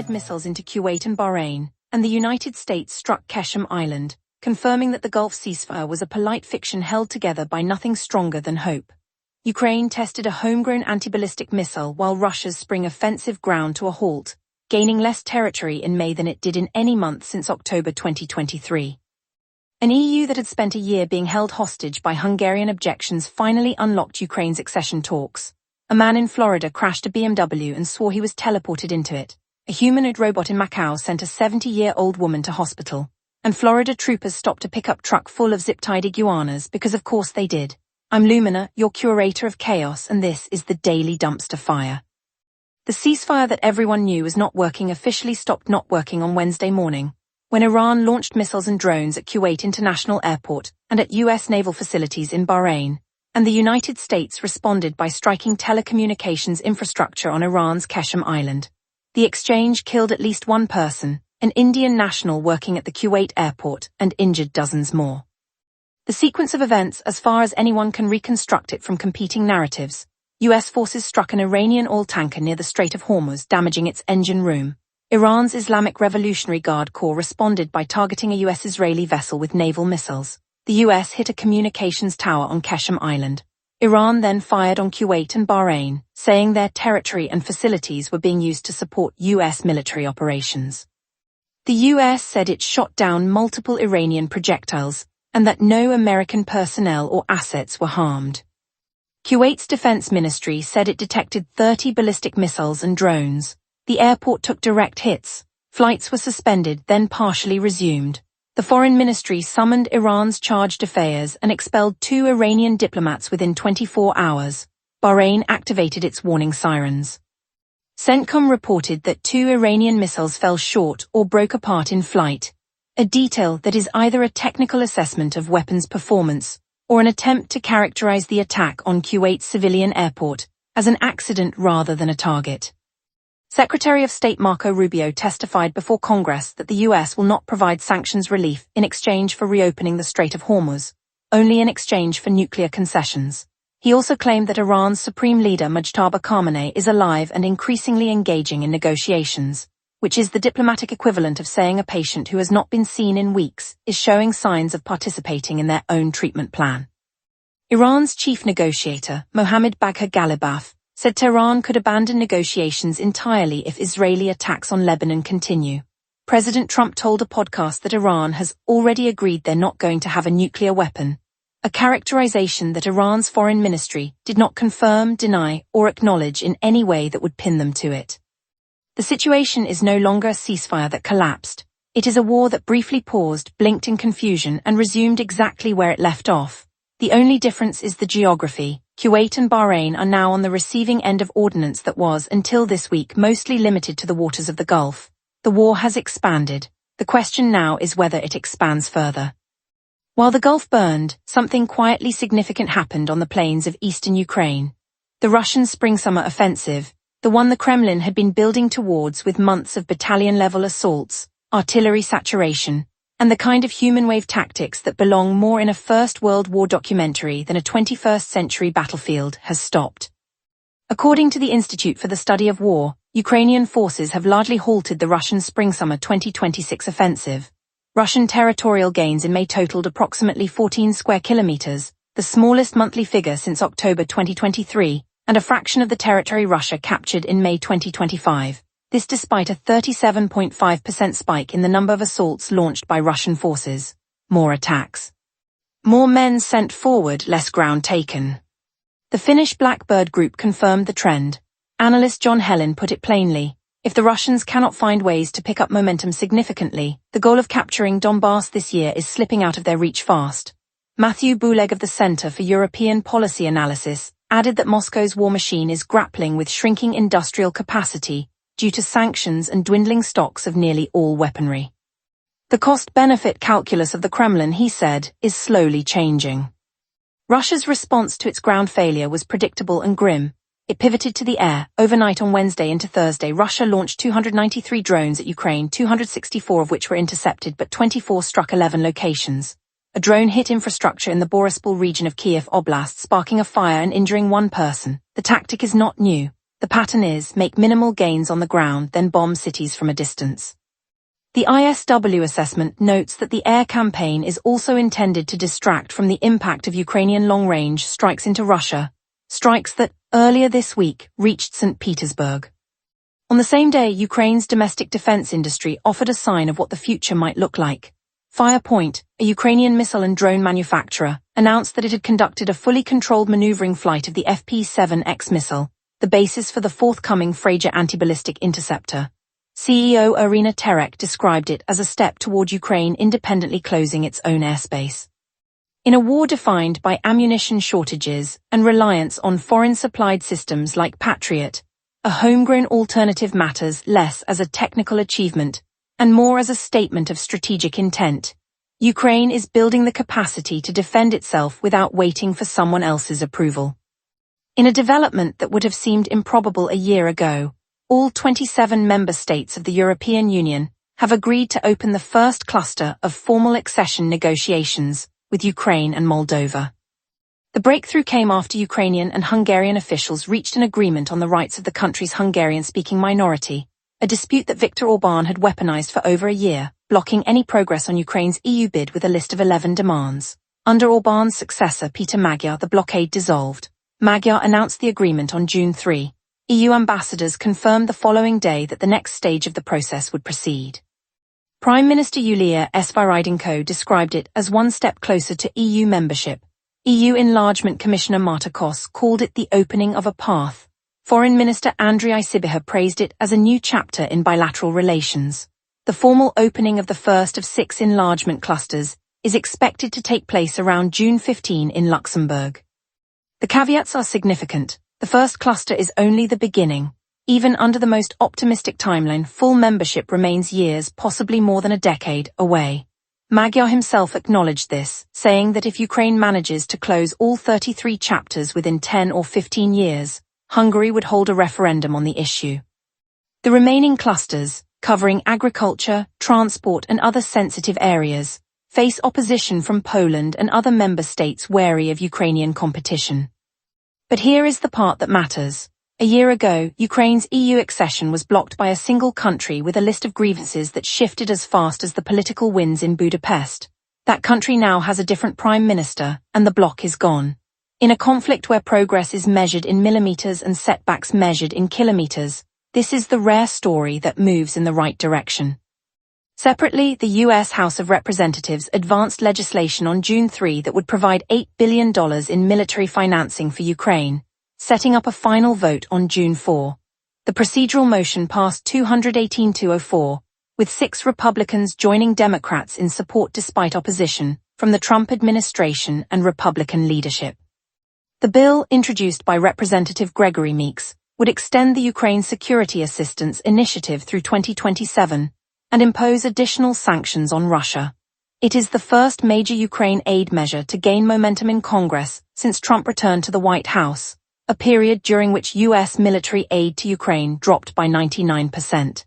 fired missiles into Kuwait and Bahrain, and the United States struck Qeshm Island, confirming that the Gulf ceasefire was a polite fiction held together by nothing stronger than hope. Ukraine tested a homegrown anti-ballistic missile while Russia's spring offensive ground to a halt, gaining less territory in May than it did in any month since October 2023. An EU that had spent a year being held hostage by Hungarian objections finally unlocked Ukraine's accession talks. A man in Florida crashed a BMW and swore he was teleported into it. A humanoid robot in Macau sent a 70-year-old woman to hospital. And Florida troopers stopped a pickup truck full of zip-tied iguanas because of course they did. I'm Lumina, your curator of chaos, and this is the Daily Dumpster Fire. The ceasefire that everyone knew was not working officially stopped not working on Wednesday morning, when Iran launched missiles and drones at Kuwait International Airport and at U.S. naval facilities in Bahrain, and the United States responded by striking telecommunications infrastructure on Iran's Qeshm Island. The exchange killed at least one person, an Indian national working at the Kuwait airport, and injured dozens more. The sequence of events, as far as anyone can reconstruct it from competing narratives: U.S. forces struck an Iranian oil tanker near the Strait of Hormuz, damaging its engine room. Iran's Islamic Revolutionary Guard Corps responded by targeting a U.S.-Israeli vessel with naval missiles. The U.S. hit a communications tower on Qeshm Island. Iran then fired on Kuwait and Bahrain, saying their territory and facilities were being used to support U.S. military operations. The U.S. said it shot down multiple Iranian projectiles, and that no American personnel or assets were harmed. Kuwait's defense ministry said it detected 30 ballistic missiles and drones. The airport took direct hits. Flights were suspended, then partially resumed. The foreign ministry summoned Iran's chargé d'affaires and expelled 2 Iranian diplomats within 24 hours. Bahrain activated its warning sirens. CENTCOM reported that 2 Iranian missiles fell short or broke apart in flight, a detail that is either a technical assessment of weapons performance or an attempt to characterize the attack on Kuwait's civilian airport as an accident rather than a target. Secretary of State Marco Rubio testified before Congress that the U.S. will not provide sanctions relief in exchange for reopening the Strait of Hormuz, only in exchange for nuclear concessions. He also claimed that Iran's supreme leader Mujtaba Khamenei is alive and increasingly engaging in negotiations, which is the diplomatic equivalent of saying a patient who has not been seen in weeks is showing signs of participating in their own treatment plan. Iran's chief negotiator, Mohammad Bagher Ghalibaf, said Tehran could abandon negotiations entirely if Israeli attacks on Lebanon continue. President Trump told a podcast that Iran has already agreed they're not going to have a nuclear weapon, a characterization that Iran's foreign ministry did not confirm, deny, or acknowledge in any way that would pin them to it. The situation is no longer a ceasefire that collapsed. It is a war that briefly paused, blinked in confusion, and resumed exactly where it left off. The only difference is the geography. Kuwait and Bahrain are now on the receiving end of ordnance that was, until this week, mostly limited to the waters of the Gulf. The war has expanded. The question now is whether it expands further. While the Gulf burned, something quietly significant happened on the plains of eastern Ukraine. The Russian spring-summer offensive, the one the Kremlin had been building towards with months of battalion-level assaults, artillery saturation, and the kind of human wave tactics that belong more in a First World War documentary than a 21st century battlefield, has stopped. According to the Institute for the Study of War, Ukrainian forces have largely halted the Russian spring-summer 2026 offensive. Russian territorial gains in May totaled approximately 14 square kilometers, the smallest monthly figure since October 2023, and a fraction of the territory Russia captured in May 2025. This despite a 37.5% spike in the number of assaults launched by Russian forces. More attacks. More men sent forward, less ground taken. The Finnish Blackbird Group confirmed the trend. Analyst John Helen put it plainly: if the Russians cannot find ways to pick up momentum significantly, the goal of capturing Donbass this year is slipping out of their reach fast. Matthew Bouleg of the Center for European Policy Analysis added that Moscow's war machine is grappling with shrinking industrial capacity due to sanctions and dwindling stocks of nearly all weaponry. The cost-benefit calculus of the Kremlin, he said, is slowly changing. Russia's response to its ground failure was predictable and grim. It pivoted to the air. Overnight on Wednesday into Thursday, Russia launched 293 drones at Ukraine, 264 of which were intercepted, but 24 struck 11 locations. A drone hit infrastructure in the Boryspil region of Kiev Oblast, sparking a fire and injuring one person. The tactic is not new. The pattern is make minimal gains on the ground, then bomb cities from a distance. The ISW assessment notes that the air campaign is also intended to distract from the impact of Ukrainian long-range strikes into Russia, strikes that, earlier this week, reached St. Petersburg. On the same day, Ukraine's domestic defense industry offered a sign of what the future might look like. Firepoint, a Ukrainian missile and drone manufacturer, announced that it had conducted a fully controlled maneuvering flight of the FP-7X missile, the basis for the forthcoming Fragile anti-ballistic interceptor. CEO Irina Terek described it as a step toward Ukraine independently closing its own airspace. In a war defined by ammunition shortages and reliance on foreign-supplied systems like Patriot, a homegrown alternative matters less as a technical achievement and more as a statement of strategic intent. Ukraine is building the capacity to defend itself without waiting for someone else's approval. In a development that would have seemed improbable a year ago, all 27 member states of the European Union have agreed to open the first cluster of formal accession negotiations with Ukraine and Moldova. The breakthrough came after Ukrainian and Hungarian officials reached an agreement on the rights of the country's Hungarian-speaking minority, a dispute that Viktor Orbán had weaponized for over a year, blocking any progress on Ukraine's EU bid with a list of 11 demands. Under Orbán's successor Peter Magyar, the blockade dissolved. Magyar announced the agreement on June 3. EU ambassadors confirmed the following day that the next stage of the process would proceed. Prime Minister Yulia Sviridenko described it as one step closer to EU membership. EU Enlargement Commissioner Marta Kos called it the opening of a path. Foreign Minister Andrei Sybiha praised it as a new chapter in bilateral relations. The formal opening of the first of 6 enlargement clusters is expected to take place around June 15 in Luxembourg. The caveats are significant. The first cluster is only the beginning. Even under the most optimistic timeline, full membership remains years, possibly more than a decade, away. Magyar himself acknowledged this, saying that if Ukraine manages to close all 33 chapters within 10 or 15 years, Hungary would hold a referendum on the issue. The remaining clusters, covering agriculture, transport and other sensitive areas, face opposition from Poland and other member states wary of Ukrainian competition. But here is the part that matters. A year ago, Ukraine's EU accession was blocked by a single country with a list of grievances that shifted as fast as the political winds in Budapest. That country now has a different prime minister, and the block is gone. In a conflict where progress is measured in millimeters and setbacks measured in kilometers, this is the rare story that moves in the right direction. Separately, the U.S. House of Representatives advanced legislation on June 3 that would provide $8 billion in military financing for Ukraine, setting up a final vote on June 4. The procedural motion passed 218-204, with 6 Republicans joining Democrats in support despite opposition from the Trump administration and Republican leadership. The bill, introduced by Representative Gregory Meeks, would extend the Ukraine Security Assistance Initiative through 2027 and impose additional sanctions on Russia. It is the first major Ukraine aid measure to gain momentum in Congress since Trump returned to the White House, a period during which U.S. military aid to Ukraine dropped by 99%.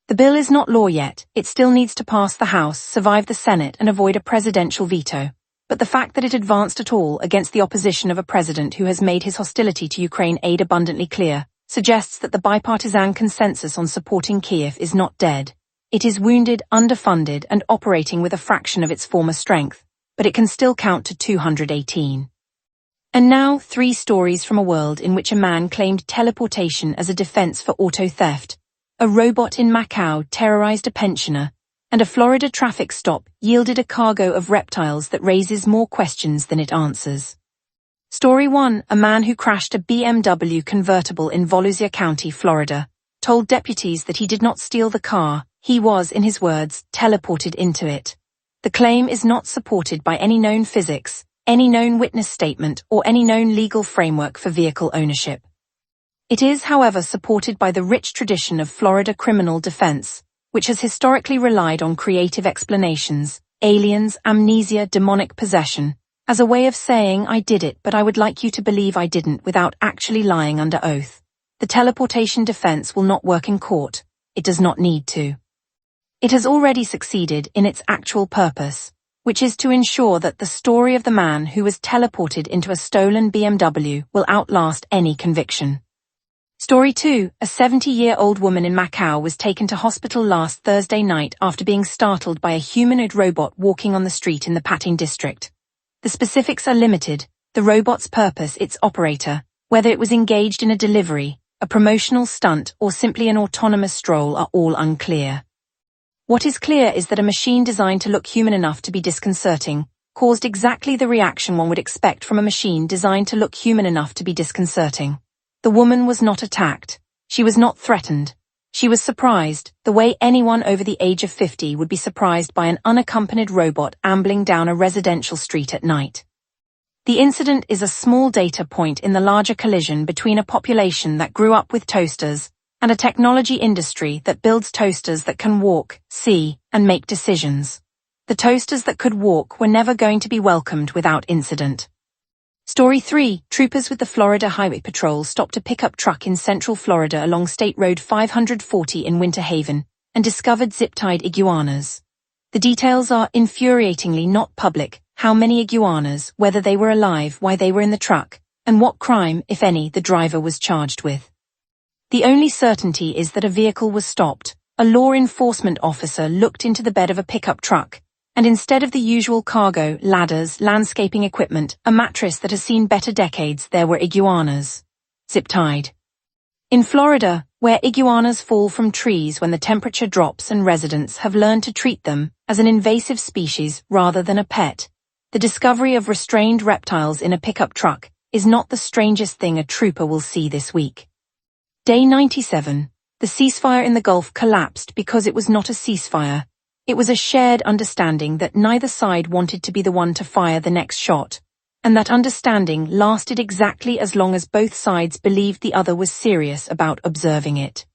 The bill is not law yet. It still needs to pass the House, survive the Senate, and avoid a presidential veto. But the fact that it advanced at all against the opposition of a president who has made his hostility to Ukraine aid abundantly clear suggests that the bipartisan consensus on supporting Kyiv is not dead. It is wounded, underfunded, and operating with a fraction of its former strength, but it can still count to 218. And now, 3 stories from a world in which a man claimed teleportation as a defense for auto theft, a robot in Macau terrorized a pensioner, and a Florida traffic stop yielded a cargo of reptiles that raises more questions than it answers. Story 1. A man who crashed a BMW convertible in Volusia County, Florida, told deputies that he did not steal the car, he was, in his words, teleported into it. The claim is not supported by any known physics, any known witness statement, or any known legal framework for vehicle ownership. It is, however, supported by the rich tradition of Florida criminal defense, which has historically relied on creative explanations, aliens, amnesia, demonic possession, as a way of saying I did it but I would like you to believe I didn't without actually lying under oath. The teleportation defense will not work in court. It does not need to. It has already succeeded in its actual purpose, which is to ensure that the story of the man who was teleported into a stolen BMW will outlast any conviction. Story 2. A 70-year-old woman in Macau was taken to hospital last Thursday night after being startled by a humanoid robot walking on the street in the Patin district. The specifics are limited: the robot's purpose, its operator, whether it was engaged in a delivery, a promotional stunt, or simply an autonomous stroll are all unclear. What is clear is that a machine designed to look human enough to be disconcerting caused exactly the reaction one would expect from a machine designed to look human enough to be disconcerting. The woman was not attacked. She was not threatened. She was surprised, the way anyone over the age of 50 would be surprised by an unaccompanied robot ambling down a residential street at night. The incident is a small data point in the larger collision between a population that grew up with toasters and a technology industry that builds toasters that can walk, see, and make decisions. The toasters that could walk were never going to be welcomed without incident. Story 3. Troopers with the Florida Highway Patrol stopped a pickup truck in central Florida along State Road 540 in Winter Haven and discovered zip-tied iguanas. The details are infuriatingly not public: how many iguanas, whether they were alive, why they were in the truck, and what crime, if any, the driver was charged with. The only certainty is that a vehicle was stopped. A law enforcement officer looked into the bed of a pickup truck, and instead of the usual cargo, ladders, landscaping equipment, a mattress that has seen better decades, there were iguanas. Zip-tied. In Florida, where iguanas fall from trees when the temperature drops and residents have learned to treat them as an invasive species rather than a pet, the discovery of restrained reptiles in a pickup truck is not the strangest thing a trooper will see this week. Day 97. The ceasefire in the Gulf collapsed because it was not a ceasefire. It was a shared understanding that neither side wanted to be the one to fire the next shot, and that understanding lasted exactly as long as both sides believed the other was serious about observing it.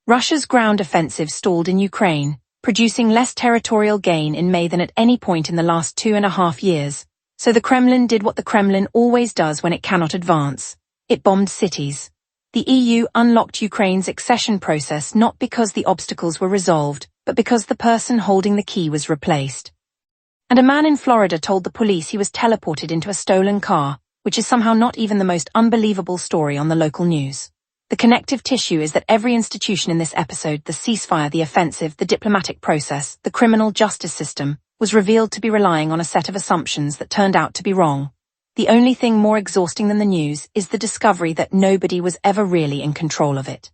Russia's ground offensive stalled in Ukraine, producing less territorial gain in May than at any point in the last 2.5 years, so the Kremlin did what the Kremlin always does when it cannot advance. It bombed cities. The EU unlocked Ukraine's accession process not because the obstacles were resolved, but because the person holding the key was replaced. And a man in Florida told the police he was teleported into a stolen car, which is somehow not even the most unbelievable story on the local news. The connective tissue is that every institution in this episode, the ceasefire, the offensive, the diplomatic process, the criminal justice system, was revealed to be relying on a set of assumptions that turned out to be wrong. The only thing more exhausting than the news is the discovery that nobody was ever really in control of it.